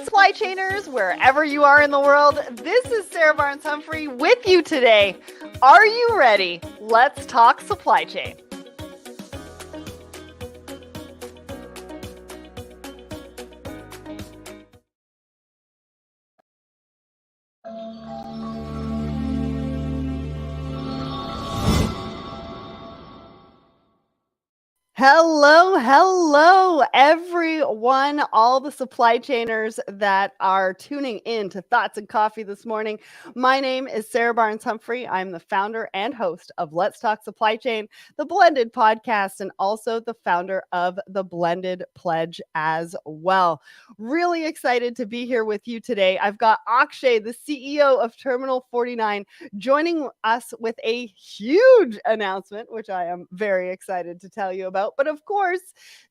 supply chainers, wherever you are in the world. This is Sarah Barnes-Humphrey with you today. Are you ready? Let's talk supply chain. Hello, everyone, all the supply chainers that are tuning in to Thoughts and Coffee this morning. My name is Sarah Barnes-Humphrey. I'm the founder and host of Let's Talk Supply Chain, the Blended podcast, and also the founder of the Blended Pledge as well. Really excited to be here with you today. I've got Akshay, the CEO of Terminal49, joining us with a huge announcement, which I am very excited to tell you about. But of course,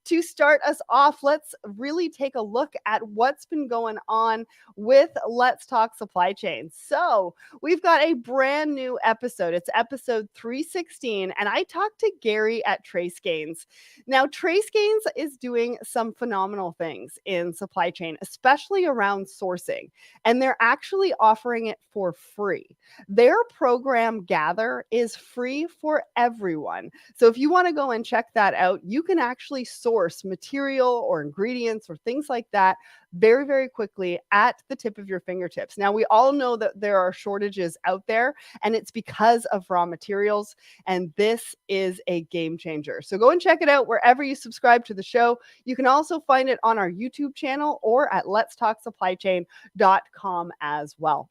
to start us off, let's really take a look at what's been going on with Let's Talk Supply Chain. So we've got a brand new episode. It's episode 316, and I talked to Gary at Trace Gains. Now, Trace Gains is doing some phenomenal things in supply chain, especially around sourcing, and they're actually offering it for free. Their program Gather is free for everyone. So if you want to go and check that out, you can actually source material or ingredients or things like that very, very quickly at the tip of your fingertips. Now, we all know that there are shortages out there, and it's because of raw materials, and this is a game changer. So go and check it out wherever you subscribe to the show. You can also find it on our YouTube channel or at letstalksupplychain.com as well.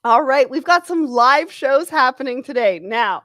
All right, we've got some live shows happening today. Now,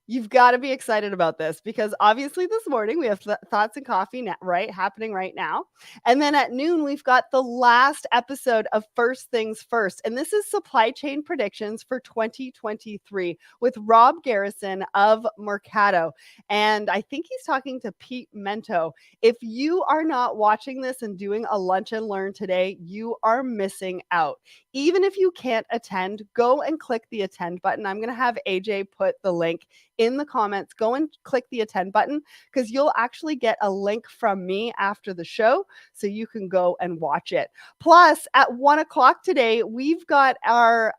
you've got to be excited about this because obviously this morning we have Thoughts and Coffee happening right now. And then at noon, we've got the last episode of First Things First. And this is supply chain predictions for 2023 with Rob Garrison of Mercado. And I think he's talking to Pete Mento. If you are not watching this and doing a lunch and learn today, you are missing out. Even if you can't attend, go and click the attend button. I'm going to have AJ put the link in the comments. Go and click the attend button because you'll actually get a link from me after the show so you can go and watch it. Plus, at 1 o'clock today, we've got our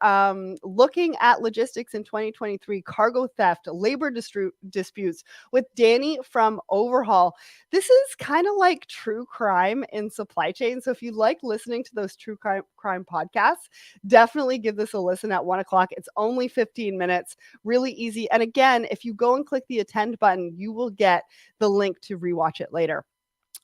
looking at logistics in 2023, cargo theft, labor disputes with Danny from Overhaul. This is kind of like true crime in supply chain. So if you like listening to those true crime podcasts, definitely give this a listen at 1 o'clock. It's only 15 minutes, really easy. And again, if you go and click the attend button, you will get the link to rewatch it later.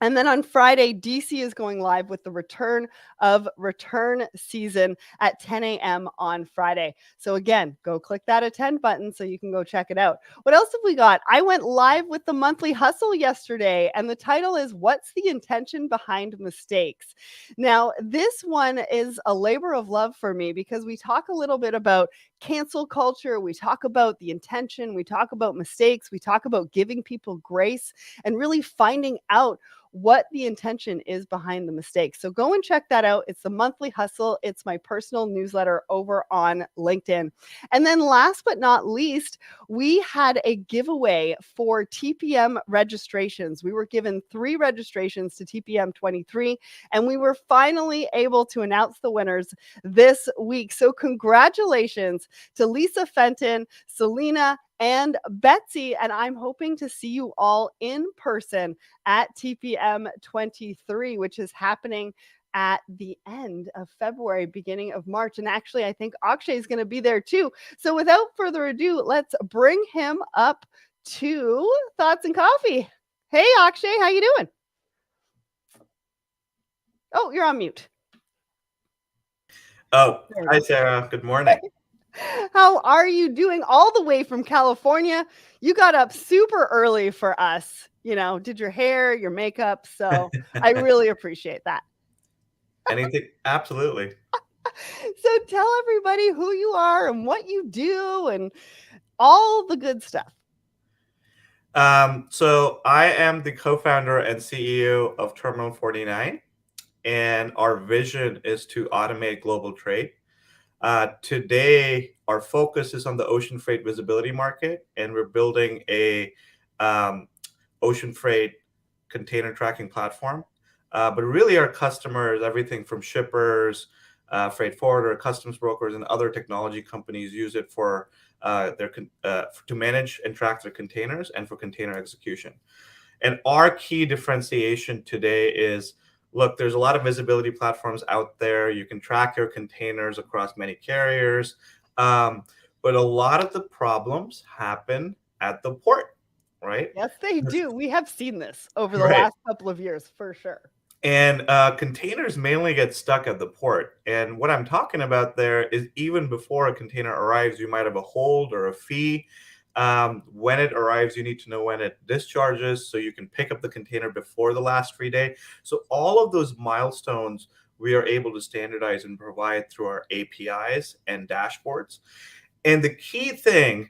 And then on Friday, DC is going live with the return of return season at 10 a.m. on Friday. So again, go click that attend button so you can go check it out. What else have we got? I went live with the monthly hustle yesterday, and the title is What's the Intention Behind Mistakes? Now, this one is a labor of love for me because we talk a little bit about cancel culture. We talk about the intention. We talk about mistakes. We talk about giving people grace and really finding out what the intention is behind the mistake. So go and check that out. It's the monthly hustle. It's my personal newsletter over on LinkedIn. And then last but not least, we had a giveaway for TPM registrations. We were given 3 registrations to TPM 23, and we were finally able to announce the winners this week. So congratulations to Lisa Fenton, Selena, and Betsy, and I'm hoping to see you all in person at TPM 23, which is happening at the end of February, beginning of March. And actually, I think Akshay is going to be there too. So without further ado, let's bring him up to Thoughts and Coffee. Hey, Akshay, how you doing? Oh, you're on mute. Oh, hi, Sarah. Good morning. How are you doing all the way from California? You got up super early for us, did your hair, your makeup. So I really appreciate that. Anything? Absolutely. So tell everybody who you are and what you do and all the good stuff. So I am the co-founder and CEO of Terminal49, and our vision is to automate global trade. Today, our focus is on the ocean freight visibility market, and we're building a ocean freight container tracking platform. But really, our customers, everything from shippers, freight forwarder, customs brokers, and other technology companies use it for to manage and track their containers and for container execution. And our key differentiation today is, look, there's a lot of visibility platforms out there. You can track your containers across many carriers. But a lot of the problems happen at the port, right? Yes, they do. We have seen this over the Right. last couple of years for sure. And containers mainly get stuck at the port. And what I'm talking about there is even before a container arrives, you might have a hold or a fee. When it arrives, you need to know when it discharges so you can pick up the container before the last free day. So all of those milestones we are able to standardize and provide through our APIs and dashboards. And the key thing,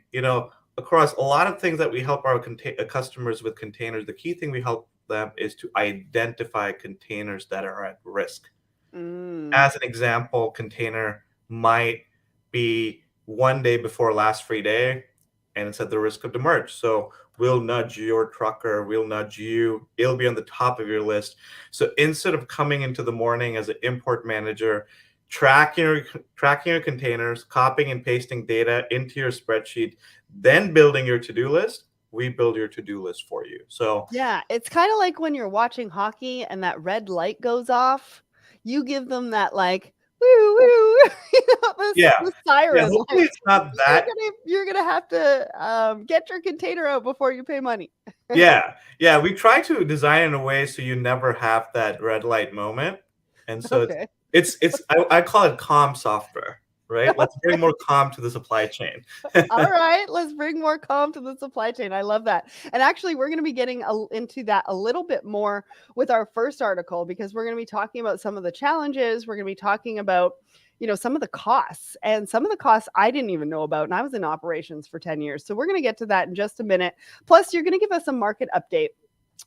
across a lot of things that we help our customers with containers, the key thing we help them is to identify containers that are at risk. Mm. As an example, container might be one day before last free day and it's at the risk of demurrage. So we'll nudge your trucker, we'll nudge you, it'll be on the top of your list. So instead of coming into the morning as an import manager, tracking your containers, copying and pasting data into your spreadsheet, then building your to-do list, we build your to-do list for you. So Yeah, it's kind of like when you're watching hockey and that red light goes off, you give them that like woo woo, yeah, the yeah, siren. hopefully Like it's not that. you're gonna have to get your container out before you pay money. Yeah, yeah, we try to design in a way so you never have that red light moment, and so Okay. I call it calm software, right? Let's bring more calm to the supply chain. All right, let's bring more calm to the supply chain. I love that. And actually, we're going to be getting into that a little bit more with our first article because we're going to be talking about some of the challenges. We're going to be talking about, some of the costs and some of the costs I didn't even know about. And I was in operations for 10 years. So we're going to get to that in just a minute. Plus, you're going to give us a market update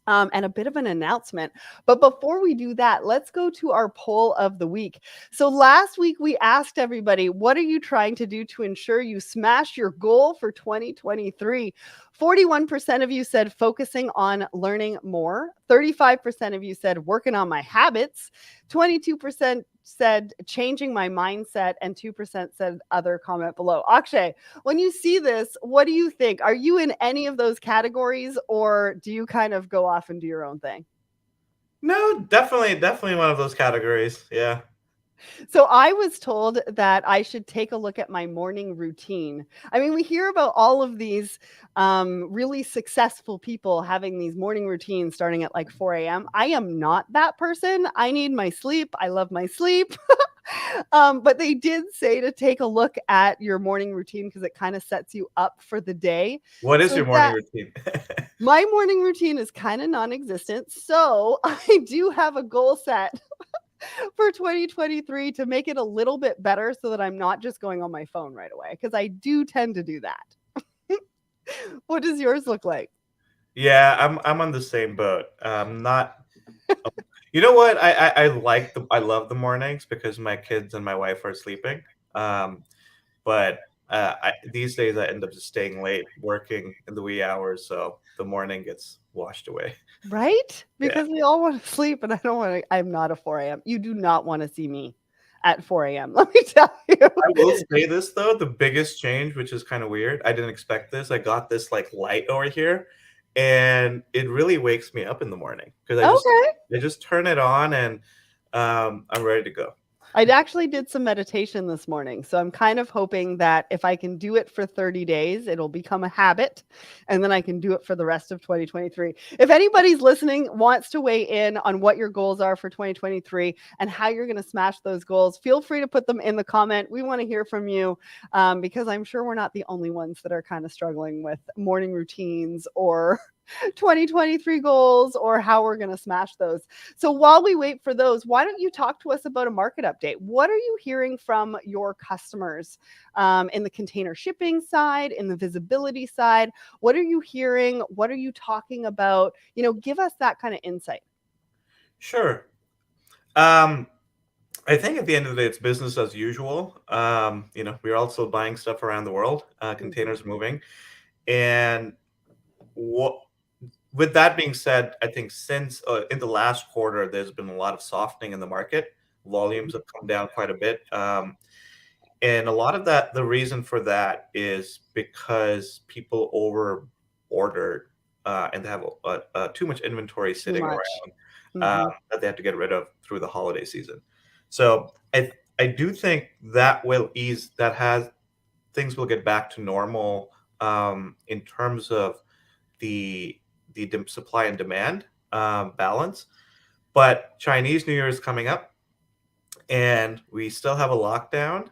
and a bit of an announcement. But before we do that, let's go to our poll of the week. So last week, we asked everybody, what are you trying to do to ensure you smash your goal for 2023? 41% of you said focusing on learning more. 35% of you said working on my habits. 22% said changing my mindset, and 2% said other comment below. Akshay, when you see this, what do you think? Are you in any of those categories or do you kind of go off and do your own thing? No, definitely one of those categories. Yeah. So I was told that I should take a look at my morning routine. I mean, we hear about all of these really successful people having these morning routines starting at like 4 a.m. I am not that person. I need my sleep. I love my sleep. But they did say to take a look at your morning routine because it kind of sets you up for the day. What is So your morning that routine? my morning routine is kind of non-existent. So I do have a goal set for 2023 to make it a little bit better so that I'm not just going on my phone right away because I do tend to do that. What does yours look like? Yeah, I'm on the same boat. Not You know what? I love the mornings because my kids and my wife are sleeping. But these days I end up just staying late, working in the wee hours, so the morning gets washed away. Right? Yeah. Because we all want to sleep and I don't want to, I'm not a 4 a.m. You do not want to see me at 4 a.m. Let me tell you. I will say this though, the biggest change, which is kind of weird, I didn't expect this. I got this like light over here, and it really wakes me up in the morning because Okay. I just turn it on and I'm ready to go. I actually did some meditation this morning. So I'm kind of hoping that if I can do it for 30 days, it'll become a habit and then I can do it for the rest of 2023. If anybody's listening wants to weigh in on what your goals are for 2023 and how you're going to smash those goals, feel free to put them in the comment. We want to hear from you because I'm sure we're not the only ones that are kind of struggling with morning routines or 2023 goals or how we're going to smash those. So while we wait for those, why don't you talk to us about a market update? What are you hearing from your customers in the container shipping side, in the visibility side? What are you hearing? What are you talking about? Give us that kind of insight. Sure. Um, I think at the end of the day, it's business as usual. We're also buying stuff around the world, Mhm. containers moving, and what with that being said, I think since in the last quarter, there's been a lot of softening in the market. Volumes have come down quite a bit. And a lot of that, the reason for that is because people over ordered and they have too much inventory Too sitting much. around Mhm. that they have to get rid of through the holiday season. So I do think that will ease. That has things will get back to normal in terms of the supply and demand balance. But Chinese New Year is coming up, and we still have a lockdown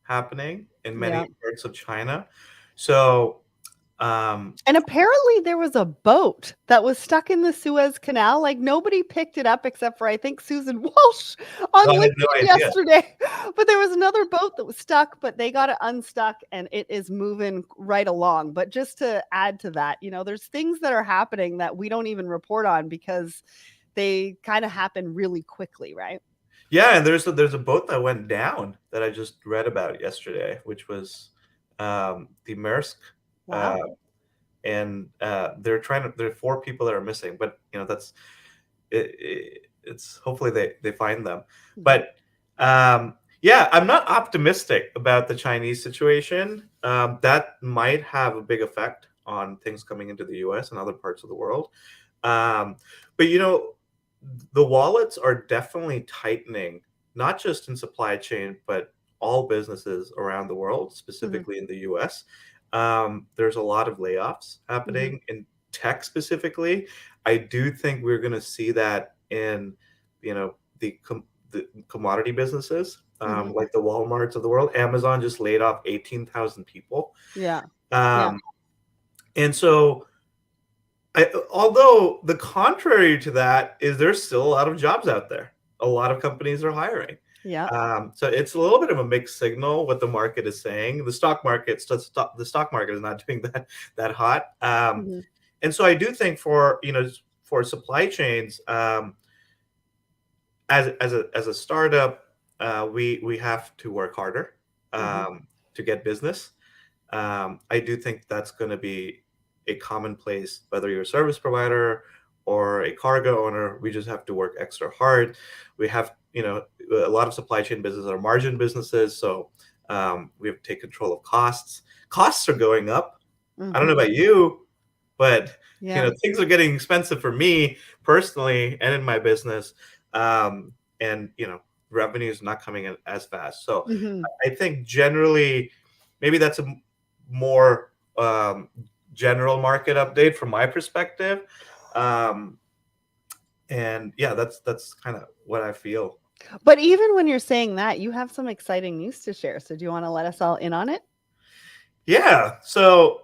happening in many Yeah. parts of China. So, um, And apparently there was a boat that was stuck in the Suez Canal. Like nobody picked it up except for I think Susan Walsh on I had no LinkedIn idea. yesterday. But there was another boat that was stuck, but they got it unstuck and it is moving right along. But just to add to that, there's things that are happening that we don't even report on because they kind of happen really quickly, right? Yeah, and there's a boat that went down that I just read about yesterday, which was the Maersk, uh, Wow. and they're trying to. There are four people that are missing, but that's it's hopefully they find them. Mhm. But yeah, I'm not optimistic about the Chinese situation. That might have a big effect on things coming into the U.S. and other parts of the world. Um, but the wallets are definitely tightening, not just in supply chain, but all businesses around the world, Mhm. specifically in the US. There's a lot of layoffs Mhm. happening in tech specifically. I do think we're going to see that in, the commodity businesses, Mhm. like the Walmarts of the world. Amazon just laid off 18,000 people. Yeah. Yeah. Um, and so although the contrary to that is there's still a lot of jobs out there. A lot of companies are hiring. Yeah. So it's a little bit of a mixed signal what the market is saying. The stock market is not doing that hot. Mhm. And so I do think for supply chains, as a startup, we have to work harder Mhm. to get business. I do think that's going to be a commonplace, whether you're a service provider or a cargo owner. We just have to work extra hard. We have, a lot of supply chain businesses are margin businesses, so we have to take control of costs. Costs are going up. I don't know Mhm. about you, but Yeah. things are getting expensive for me personally and in my business, and revenue is not coming in as fast. So Mhm. I think generally, maybe that's a more general market update from my perspective. Um, and yeah, that's kind of what I feel. But even when you're saying that, you have some exciting news to share. So do you want to let us all in on it? Yeah. So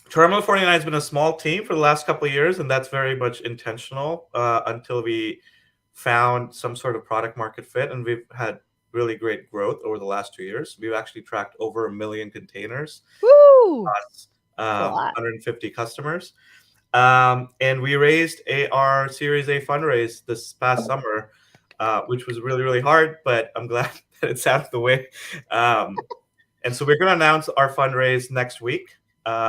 Terminal 49 has been a small team for the last couple of years, and that's very much intentional until we found some sort of product market fit. And we've had really great growth over the last 2 years. We've actually tracked over 1 million containers Woo! across It's a lot. 150 customers. And we raised our Series A fundraise this past summer, which was really, really hard, but I'm glad that it's out of the way. Um, and so we're going to announce our fundraise next week,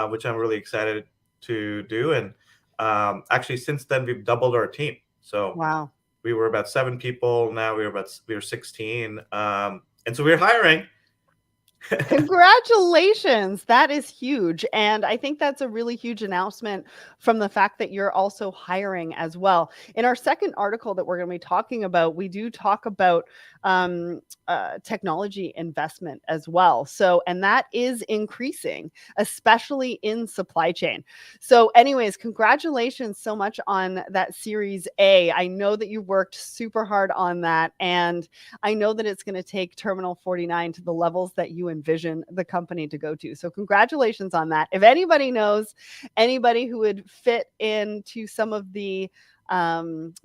which I'm really excited to do. And actually, since then, we've doubled our team. So Wow. we were about 7 people. Now we're 16. And so we're hiring. Congratulations. That is huge. And I think that's a really huge announcement from the fact that you're also hiring as well. In our second article that we're going to be talking about, we do talk about technology investment as well. So, and that is increasing, especially in supply chain. So, anyways, congratulations so much on that Series A. I know that you worked super hard on that. And I know that it's going to take Terminal 49 to the levels that you envision the company to go to. So, congratulations on that. If anybody knows anybody who would fit into some of the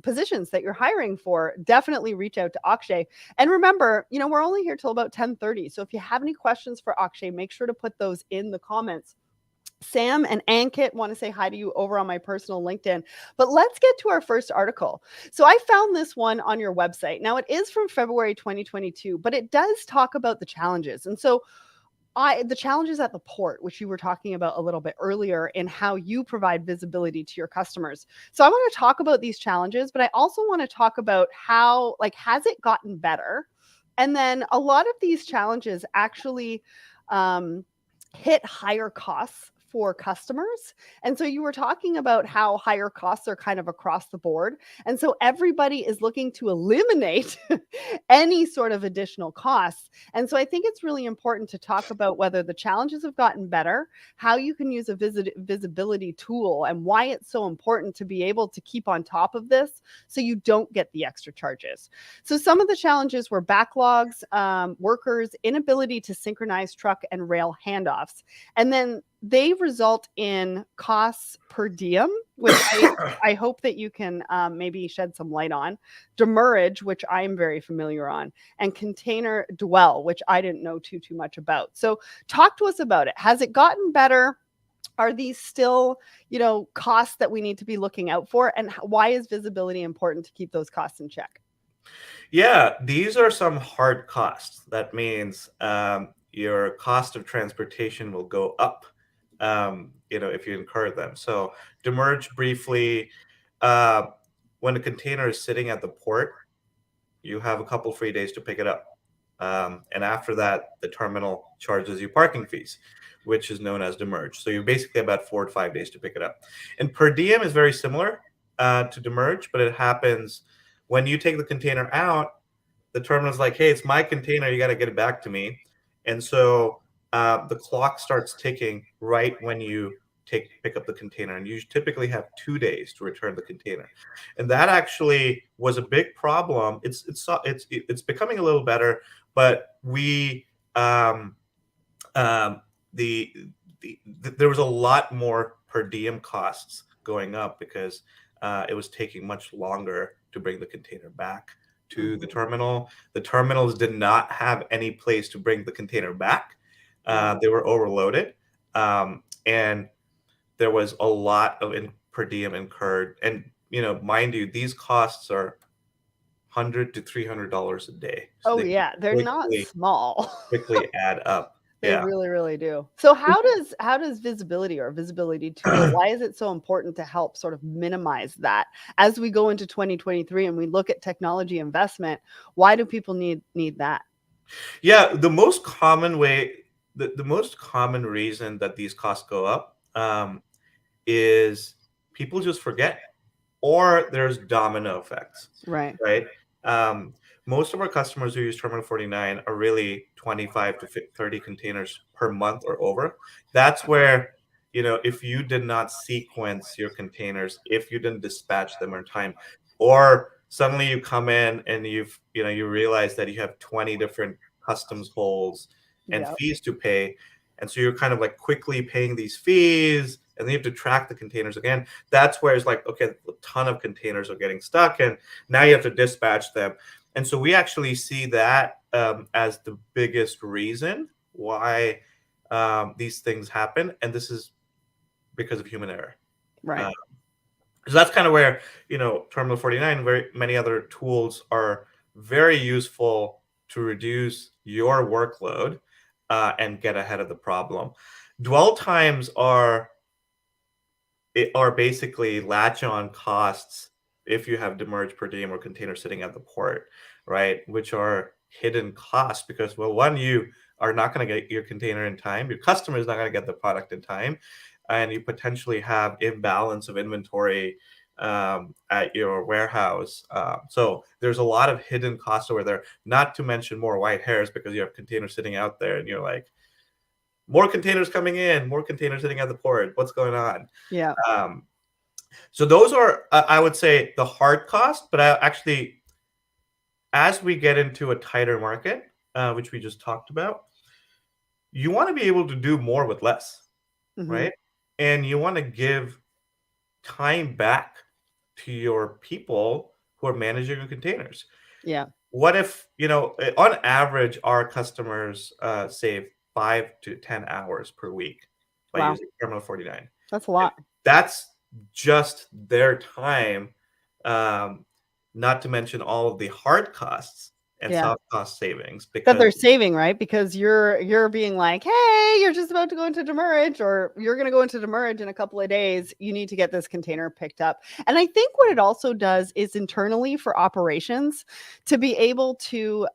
positions that you're hiring for, definitely reach out to Akshay. And remember, we're only here till about 10:30. So if you have any questions for Akshay, make sure to put those in the comments. Sam and Ankit want to say hi to you over on my personal LinkedIn. But let's get to our first article. So I found this one on your website. Now it is from February 2022, but it does talk about the challenges. And so the challenges at the port, which you were talking about a little bit earlier, in how you provide visibility to your customers. So I want to talk about these challenges, but I also want to talk about how, like, has it gotten better? And then a lot of these challenges actually um, hit higher costs for customers. And so you were talking about how higher costs are kind of across the board. And so everybody is looking to eliminate any sort of additional costs. And so I think it's really important to talk about whether the challenges have gotten better, how you can use a visibility tool, and why it's so important to be able to keep on top of this so you don't get the extra charges. So some of the challenges were backlogs, workers, inability to synchronize truck and rail handoffs. And then they result in costs per diem, which I hope that you can maybe shed some light on, demurrage, which I'm very familiar on, and container dwell, which I didn't know too much about. So talk to us about it. Has it gotten better? Are these still, costs that we need to be looking out for? And why is visibility important to keep those costs in check? Yeah, these are some hard costs. That means your cost of transportation will go up, if you incur them. So, demurrage briefly, uh, when a container is sitting at the port, you have a couple free days to pick it up. And after that, the terminal charges you parking fees, which is known as demurrage. So you're basically about 4 to 5 days to pick it up. And per diem is very similar to demurrage, but it happens when you take the container out, the terminal's like, hey, it's my container. You got to get it back to me. And so the clock starts ticking right when you pick up the container, and you typically have 2 days to return the container, and that actually was a big problem. It's becoming a little better, but we um, there was a lot more per diem costs going up because it was taking much longer to bring the container back to the terminal. The terminals did not have any place to bring the container back. They were overloaded, and there was a lot of per diem incurred. And mind you, these costs are $100 to $300 a day. So Oh they yeah, they're not small. quickly add up. They Yeah. really, really do. So how does visibility or visibility tool, why is it so important to help sort of minimize that as we go into 2023 and we look at technology investment? Why do people need that? Yeah, the most common reason that these costs go up is people just forget, or there's domino effects, Right. right? Um, Most of our customers who use Terminal 49 are really 25 to 30 containers per month or over. That's where, if you did not sequence your containers, if you didn't dispatch them in time, or suddenly you come in and you realize that you have 20 different customs holds and Yeah. fees to pay. And so you're kind of like quickly paying these fees, and then you have to track the containers again. That's where it's like, okay, a ton of containers are getting stuck, and now you have to dispatch them. And so we actually see that as the biggest reason why these things happen. And this is because of human error. Right. So that's kind of where, Terminal 49 and very many other tools are very useful to reduce your workload and get ahead of the problem. Dwell times are basically latch on costs if you have demurrage per diem or container sitting at the port, right? Which are hidden costs because, well, one, you are not going to get your container in time, your customer is not going to get the product in time, and you potentially have imbalance of inventory at your warehouse. So there's a lot of hidden costs over there, not to mention more white hairs because you have containers sitting out there and you're like, more containers coming in, more containers sitting at the port. What's going on? Yeah. So those are, I would say, the hard cost. But actually, as we get into a tighter market, which we just talked about, you want to be able to do more with less, Hmm. right? And you want to give time back to your people who are managing your containers. Yeah. What if, on average, our customers save 5 to 10 hours per week by Wow. using Terminal 49? That's a lot. That's just their time, um, not to mention all of the hard costs and Yeah. soft cost savings That because they're saving, right? Because you're being like, hey, you're just about to go into demurrage, or you're going to go into demurrage in a couple of days. You need to get this container picked up. And I think what it also does is internally for operations to be able to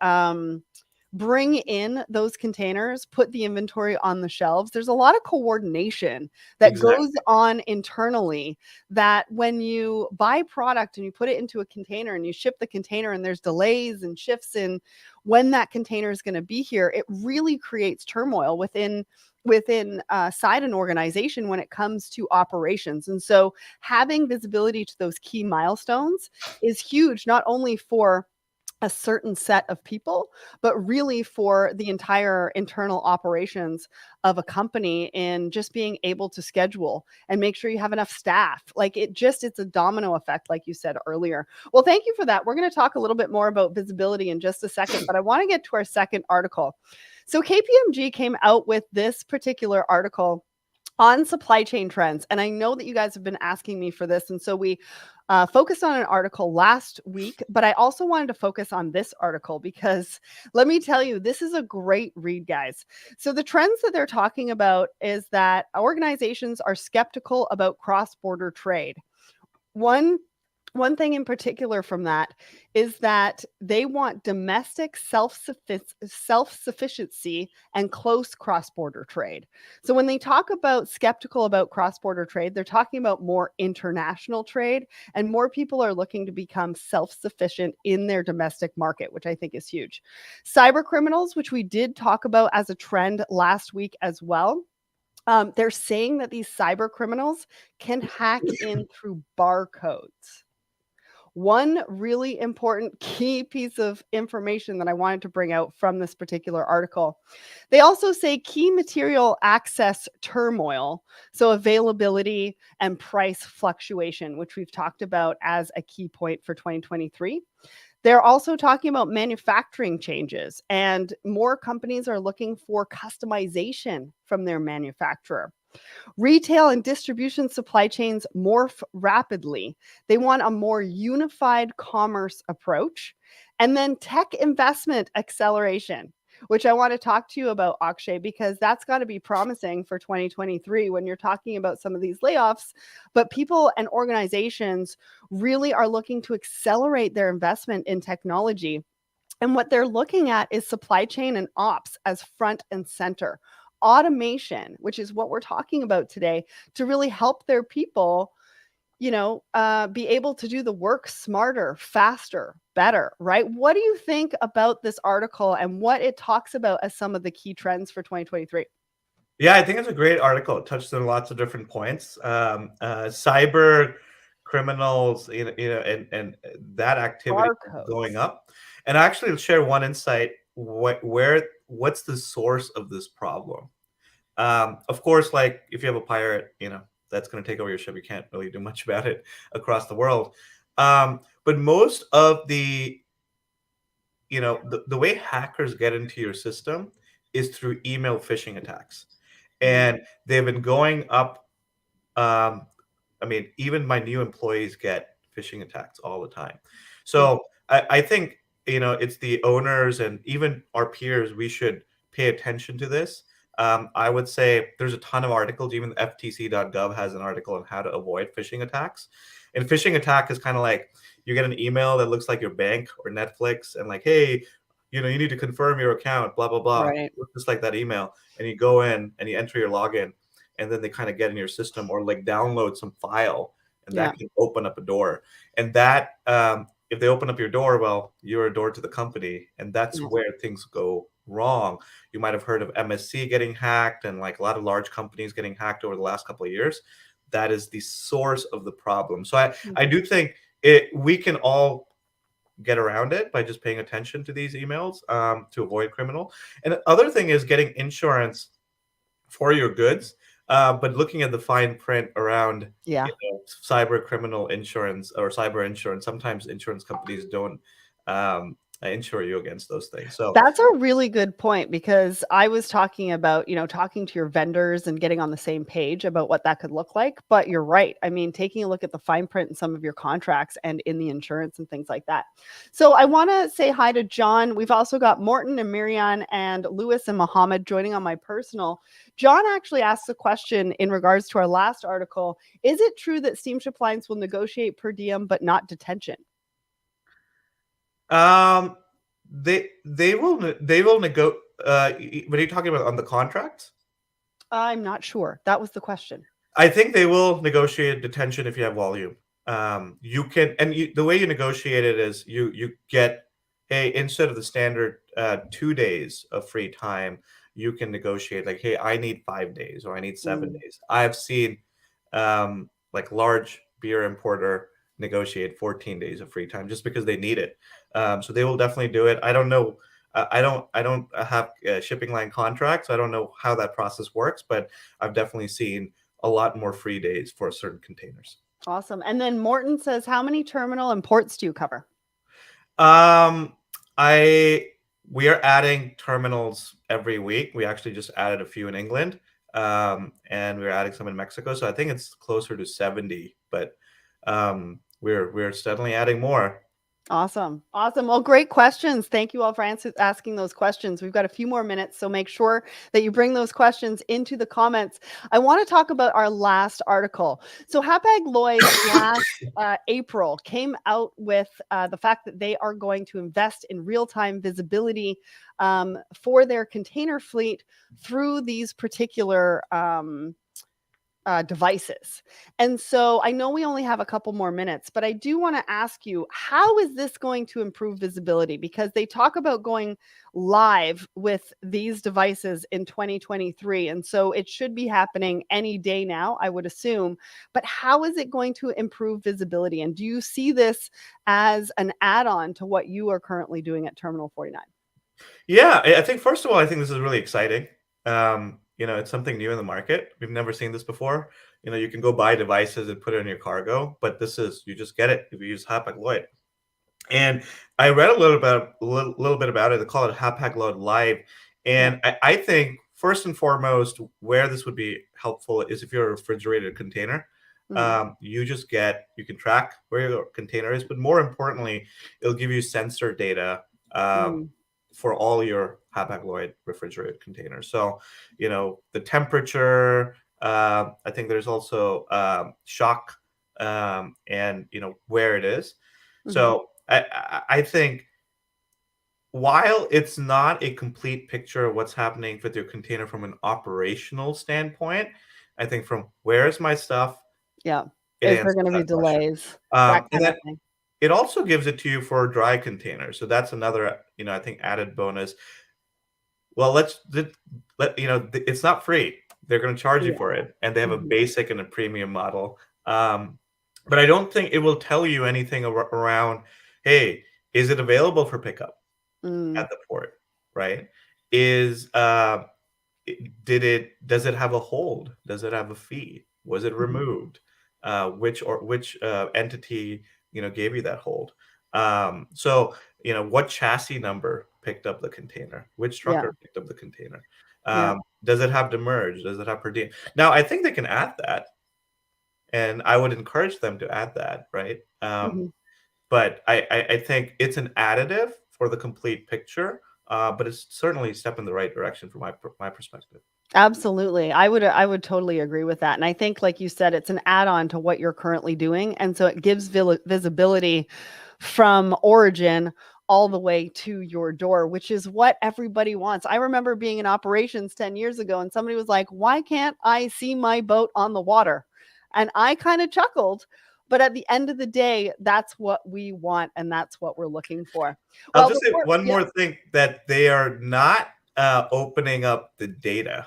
bring in those containers, put the inventory on the shelves. There's a lot of coordination that exactly. goes on internally, that when you buy product and you put it into a container and you ship the container and there's delays and shifts in when that container is going to be here, it really creates turmoil within side an organization when it comes to operations. And so having visibility to those key milestones is huge, not only for a certain set of people, but really for the entire internal operations of a company, in just being able to schedule and make sure you have enough staff. Like it's a domino effect, like you said earlier. Well, thank you for that. We're going to talk a little bit more about visibility in just a second, but I want to get to our second article. So KPMG came out with this particular article on supply chain trends. And I know that you guys have been asking me for this. And so we focused on an article last week, but I also wanted to focus on this article because let me tell you, this is a great read, guys. So the trends that they're talking about is that organizations are skeptical about cross-border trade. One thing in particular from that is that they want domestic self-sufficiency and close cross-border trade. So when they talk about skeptical about cross-border trade, they're talking about more international trade, and more people are looking to become self-sufficient in their domestic market, which I think is huge. Cyber criminals, which we did talk about as a trend last week as well. They're saying that these cyber criminals can hack in through barcodes. One really important key piece of information that I wanted to bring out from this particular article. They also say key material access turmoil, so availability and price fluctuation, which we've talked about as a key point for 2023. They're also talking about manufacturing changes, and more companies are looking for customization from their manufacturer. Retail and distribution supply chains morph rapidly. They want a more unified commerce approach. And then tech investment acceleration, which I want to talk to you about, Akshay, because that's got to be promising for 2023 when you're talking about some of these layoffs. But people and organizations really are looking to accelerate their investment in technology. And what they're looking at is supply chain and ops as front and center. Automation, which is what we're talking about today, to really help their people, be able to do the work smarter, faster, better, right? What do you think about this article and what it talks about as some of the key trends for 2023? Yeah, I think it's a great article. It touched on lots of different points. Cyber criminals, and that activity going Barcodes. up. And actually, I'll share one insight. What's the source of this problem? Of course, like if you have a pirate, that's going to take over your ship. You can't really do much about it across the world. But most of the way hackers get into your system is through email phishing attacks, and they've been going up. I mean, even my new employees get phishing attacks all the time. So I think it's the owners and even our peers. We should pay attention to this. I would say there's a ton of articles. Even FTC.gov has an article on how to avoid phishing attacks. And phishing attack is kind of like you get an email that looks like your bank or Netflix, and like, hey, you need to confirm your account, blah blah blah. Right. Just like that email, and you go in and you enter your login, and then they kind of get in your system or like download some file, and that can open up a door. And that if they open up your door, well, you're a door to the company, and that's where things go wrong. You might have heard of MSC getting hacked, and like a lot of large companies getting hacked over the last couple of years. That is the source of the problem. So I do think we can all get around it by just paying attention to these emails to avoid criminal. And the other thing is getting insurance for your goods, but looking at the fine print around cyber criminal insurance or cyber insurance. Sometimes insurance companies don't insure you against those things. So That's a really good point because I was talking about, talking to your vendors and getting on the same page about what that could look like. But you're right. I mean, taking a look at the fine print in some of your contracts and in the insurance and things like that. So I want to say hi to John. We've also got Morton and Marianne and Lewis and Mohammed joining on my personal. John actually asked a question in regards to our last article. Is it true that steamship lines will negotiate per diem but not detention? um, they will nego. What are you talking about on the contracts? I'm not sure. That was the question. I think they will negotiate detention if you have volume. You can, and the way you negotiate it is you get, hey, instead of the standard 2 days of free time, you can negotiate like, hey, I need 5 days or I need 7 days. I've seen like large beer importer negotiate 14 days of free time just because they need it. So they will definitely do it. I don't know. I don't have shipping line contracts. I don't know how that process works, but I've definitely seen a lot more free days for certain containers. Awesome. And then Morton says, how many terminal and ports do you cover? Um, I we are adding terminals every week. We actually just added a few in England, and we're adding some in Mexico. So I think it's closer to 70, but we're steadily adding more. Awesome. Awesome. Well, great questions. Thank you all for asking those questions. We've got a few more minutes, so make sure that you bring those questions into the comments. I want to talk about our last article. So, Hapag Lloyd last April came out with the fact that they are going to invest in real time visibility for their container fleet through these particular devices. And so I know we only have a couple more minutes, but I do want to ask you, how is this going to improve visibility? Because they talk about going live with these devices in 2023. And so it should be happening any day now, I would assume. But how is it going to improve visibility? And do you see this as an add-on to what you are currently doing at Terminal 49? Yeah, I think first of all, I think this is really exciting. It's something new in the market. We've never seen this before. You can go buy devices and put it in your cargo, but this is you just get it if you use Hapag Lloyd. And I read a little bit about it. They call it Hapag Lloyd Live, Yeah. and I think first and foremost, where this would be helpful is if you're a refrigerated container. Mm, You can track where your container is, but more importantly, it'll give you sensor data mm, for all your Hapag Lloyd refrigerated containers. So, the temperature. I think there's also shock, and where it is. mhm. So I think while it's not a complete picture of what's happening with your container from an operational standpoint, I think from where's my stuff, Yeah. it Is there answers going to be that question. delays? That And kind of then thing. it also gives it to you for a dry container. So that's another, I think added bonus. Well, it's not free. They're going to charge you Yeah. for it, and they have a Mhm. basic and a premium model. But I don't think it will tell you anything around, hey, is it available for pickup Mm, at the port, right? Is does it have a hold? Does it have a fee? Was it mhm. removed? Which entity gave you that hold? What chassis number picked up the container? Which Yeah. trucker picked up the container? Yeah. Does it have demurrage? Does it have per diem? Now I think they can add that, and I would encourage them to add that, right? Mhm. But I think it's an additive for the complete picture, but it's certainly a step in the right direction from my perspective. Absolutely. I would totally agree with that. And I think like you said, it's an add-on to what you're currently doing. And so it gives visibility from origin all the way to your door, which is what everybody wants. I remember being in operations 10 years ago and somebody was like, "Why can't I see my boat on the water?" And I kind of chuckled, but at the end of the day, that's what we want and that's what we're looking for. I'll Well, just say before one yeah, more thing, that they are not opening up the data.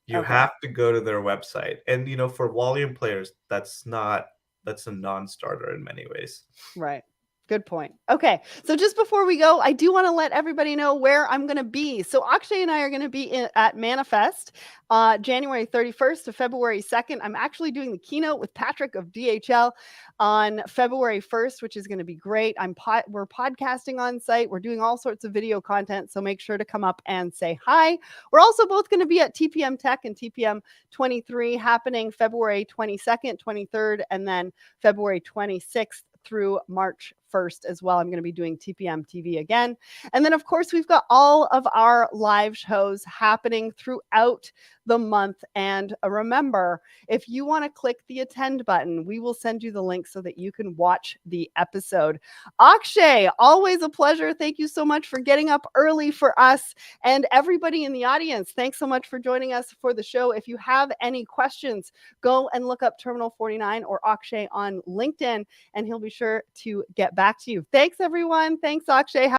You okay. have to go to their website, and for volume players, that's a non-starter in many ways. Right. Good point. Okay. So just before we go, I do want to let everybody know where I'm going to be. So Akshay and I are going to be at Manifest January 31st to February 2nd. I'm actually doing the keynote with Patrick of DHL on February 1st, which is going to be great. We're podcasting on site. We're doing all sorts of video content. So make sure to come up and say hi. We're also both going to be at TPM Tech and TPM 23 happening February 22nd, 23rd, and then February 26th through March 1st as well. I'm going to be doing TPM TV again. And then, of course, we've got all of our live shows happening throughout the month. And remember, if you want to click the attend button, we will send you the link so that you can watch the episode. Akshay, always a pleasure. Thank you so much for getting up early for us. And everybody in the audience, thanks so much for joining us for the show. If you have any questions, go and look up Terminal 49 or Akshay on LinkedIn, and he'll be sure to get back to you. Thanks, everyone. Thanks, Akshay.